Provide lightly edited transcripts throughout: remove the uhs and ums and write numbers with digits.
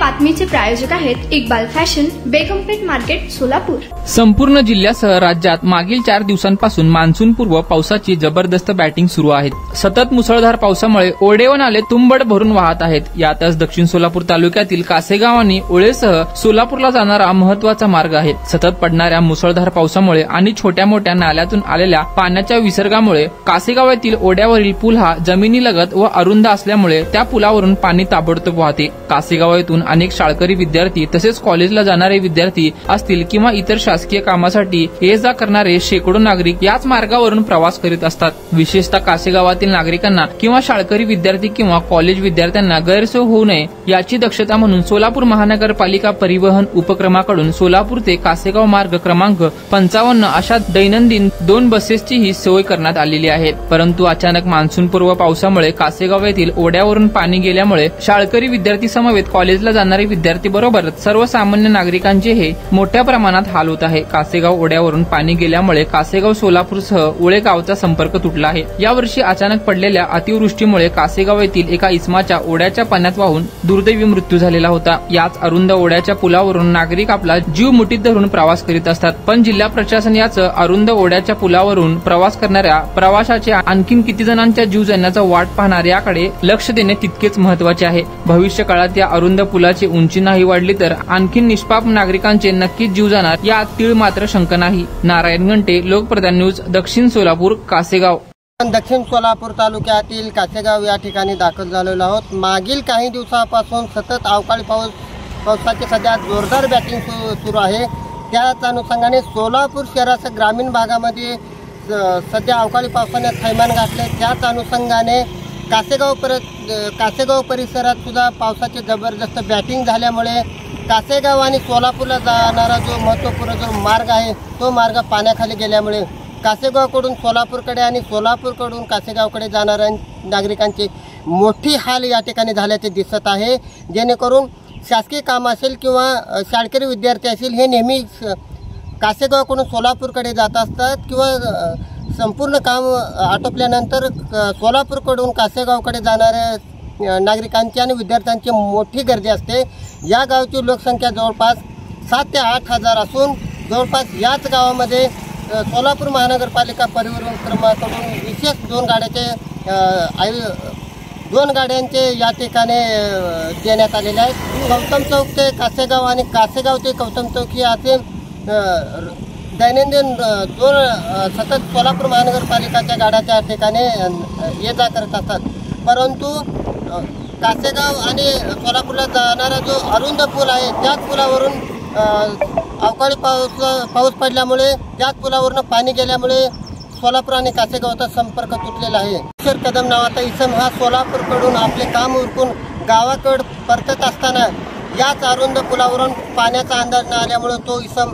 बातमीचे प्रायोजक आहेत Iqbal fashion, बेगमपेठ market, Solapur. संपूर्ण जिल्ह्यासह राज्यात मागील 4 दिवसांपासून मान्सूनपूर्व पावसाची जबरदस्त बॅटिंग सुरू आहे। सतत मुसळधार पावसामुळे ओढे व नाले तुंबड भरून वाहत आहेत। यातच दक्षिण सोलापूर तालुक्यातील कासेगाव आणि ओळेसह सोलापूरला जाणारा महत्वाचा मार्ग आहे। सतत पडणाऱ्या मुसळधार पावसामुळे आणि छोट्या मोठ्या नाल्यातून आलेल्या पाण्याच्या विसर्गामुळे कासेगाव येथील ओढ्यावरील पूल हा जमिनीलगत व अरुंद असल्यामुळे त्या पुलावरून पाणी ताबडतोब वाहते। कासेगाव येथून अनेक शाळकरी विद्यार्थी तसेच कॉलेजला जाणारे विद्यार्थी असतील किंवा इतर शासकीय कामासाठी ये जा करणारे शेकडो नागरिक याच मार्गावरून प्रवास करीत असतात। विशेषतः कासेगावातील नागरिकांना किंवा शाळकरी विद्यार्थी किंवा कॉलेज विद्यार्थ्यांना गैरसोय होऊ नये याची दक्षता म्हणून सोलापूर महानगरपालिका परिवहन उपक्रमाकडून सोलापूर ते कासेगाव मार्ग क्रमांक 55 अशा दैनंदिन 2 बसेसची ही सोय करण्यात आलेली आहे। परंतु अचानक मान्सूनपूर्व पावसामुळे कासेगाव येथील ओढ्यावरून पाणी गेल्यामुळे शाळकरी विद्यार्थी समवेत कॉलेजला जाणारे विद्यार्थी बरोबरच सर्वसामान्य नागरिकांचे हे मोठ्या प्रमाणात हाल होत आहे। कासेगाव ओढ्यावरून पाणी गेल्यामुळे कासेगाव सोलापूरसह ओळे गावचा संपर्क तुटला आहे। यावर्षी अचानक पडलेल्या अतिवृष्टीमुळे कासेगाव येथील एका इस्माच्या ओढ्याच्या पाण्यात वाहून दुर्दैवी मृत्यू झालेला होता। याच अरुंद ओढ्याच्या पुलावरून नागरिक आपला जीव मुठीत धरून प्रवास करीत असतात, पण जिल्हा प्रशासन याच अरुंद ओढ्याच्या पुलावरून प्रवास करणाऱ्या प्रवाशाचे आणखीन किती जणांच्या जीव जाण्याचा वाट पाहणार याकडे लक्ष देणे तितकेच महत्वाचे आहे। भविष्य काळात या अरुंद पुलाची उंची नाही वाढली तर आणखी निष्पाप नागरिकांचे नक्कीच जीव जाणार यात तीळ मात्र शंका नाही। नारायण घंटे, लोकप्रधान न्यूज, दक्षिण सोलापूर, कासेगाव। दक्षिण सोलापूर तालुक्यातील कासेगाव या ठिकाणी दाखल झालेलो आहोत। मागील काही दिवसापासून सतत अवकाळी पावसाची सध्या जोरदार बॅटिंग सुरू आहे। त्याच अनुषंगाने सोलापूर शहरासह ग्रामीण भागामध्ये सध्या अवकाळी पावसाने थैमान घातले। त्याच अनुषंगाने कासेगाव परिसरात सुद्धा पावसाची जबरदस्त बॅटिंग झाल्यामुळे कासेगाव आणि सोलापूरला जाणारा जो महत्त्वपूर्ण जो मार्ग आहे तो मार्ग पाण्याखाली गेल्यामुळे कासेगावकडून सोलापूरकडे आणि सोलापूरकडून कासेगावकडे जाणाऱ्या नागरिकांची मोठी हाल या ठिकाणी झाल्याचे दिसत आहे। जेणेकरून शासकीय काम असेल किंवा शाळकरी विद्यार्थी असेल हे नेहमी कासेगावकडून सोलापूरकडे जात असतात किंवा संपूर्ण काम आटोपल्यानंतर सोलापूरकडून कासेगावकडे जाणाऱ्या नागरिकांची आणि विद्यार्थ्यांची मोठी गर्दी असते। या गावची लोकसंख्या जवळपास 7 ते 8 हजार असून जवळपास याच गावामध्ये सोलापूर महानगरपालिका परिवहन उपक्रमाकडून विशेष 2 गाड्यांचे या ठिकाणी देण्यात आलेले आहेत। गौतम चौक ते कासेगाव आणि कासेगाव ते गौतम चौक ही असे दैनंदिन 2 सतत सोलापूर महानगरपालिकाच्या गाड्या त्या ठिकाणी ये जा करत असतात। परंतु कासेगाव आणि सोलापूरला जाणारा जो अरुंद पूल आहे त्याच पुलावरून अवकाळी पाऊस पडल्यामुळे त्याच पुलावरून पाणी गेल्यामुळे सोलापूर आणि कासेगावचा संपर्क तुटलेला आहे। किशोर कदम नावाचा इसम हा सोलापूरकडून आपले काम उरकून गावाकडे परतत असताना याच अरुंद पुलावरून पाण्याचा अंदाज न आल्यामुळे तो इसम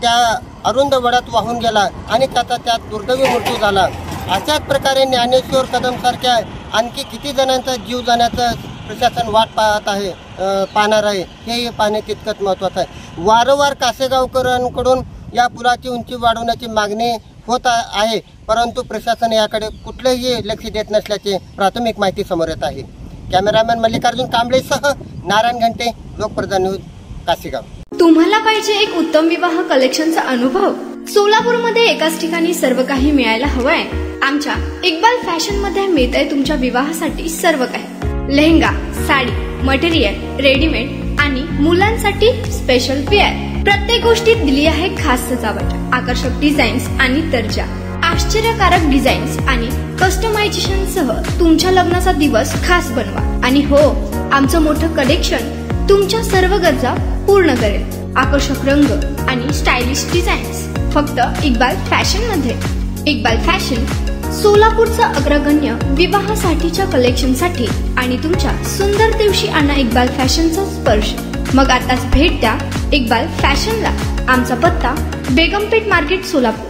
त्या अरुंद वड्यात वाहून गेला आणि त्यात दुर्दैवी मृत्यू झाला। अशाच प्रकारे ज्ञानेश्वर कदम सारख्या आणखी किती जणांचा जीव जाण्याचं प्रशासन वाट पाहणार आहे हे पाहणे तितकंच महत्त्वाचं आहे। वारंवार कासेगावकरांकडून या पुलाची उंची वाढवण्याची मागणी होत आहे, परंतु प्रशासन याकडे कुठलेही लक्ष देत नसल्याचे प्राथमिक माहिती समोर येत आहे। कॅमेरामॅन मल्लिकार्जुन कांबळेसह नारायण घंटे, लोकप्रधान न्यूज, कासेगाव। तुम्हाला पाहिजे एक उत्तम विवाह कलेक्शनचा अनुभव? सोलापूरमध्ये एकाच ठिकाणी सर्व काही मिळायला हवंय? आमच्या इक्बाल फॅशन मध्ये मिळतंय तुमच्या विवाहासाठी सर्व काही। लेहंगा, साडी, मटेरियल, रेडीमेड आणि मुलांसाठी स्पेशल वेअर प्रत्येक गोष्टीत दिली आहे खास सजावट, आकर्षक डिझाईन्स आणि दर्जा, आश्चर्यकारक डिझाईन्स आणि कस्टमायझेशन सह तुमच्या लग्नाचा दिवस खास बनवा। आणि हो, आमचं मोठं कलेक्शन तुमच्या सर्व गरजा पूर्ण करेल। आकर्षक रंग आणि स्टायलिश डिझाईन्स फक्त इक्बाल फॅशन मध्ये। इक्बाल फॅशन सोलापूरचा अग्रगण्य विवाहासाठीच्या कलेक्शनसाठी आणि तुमच्या सुंदर दिवशी आणा इक्बाल फॅशनचा स्पर्श। मग आताच भेट द्या इक्बाल फॅशनला। आमचा पत्ता बेगमपेठ मार्केट, सोलापूर।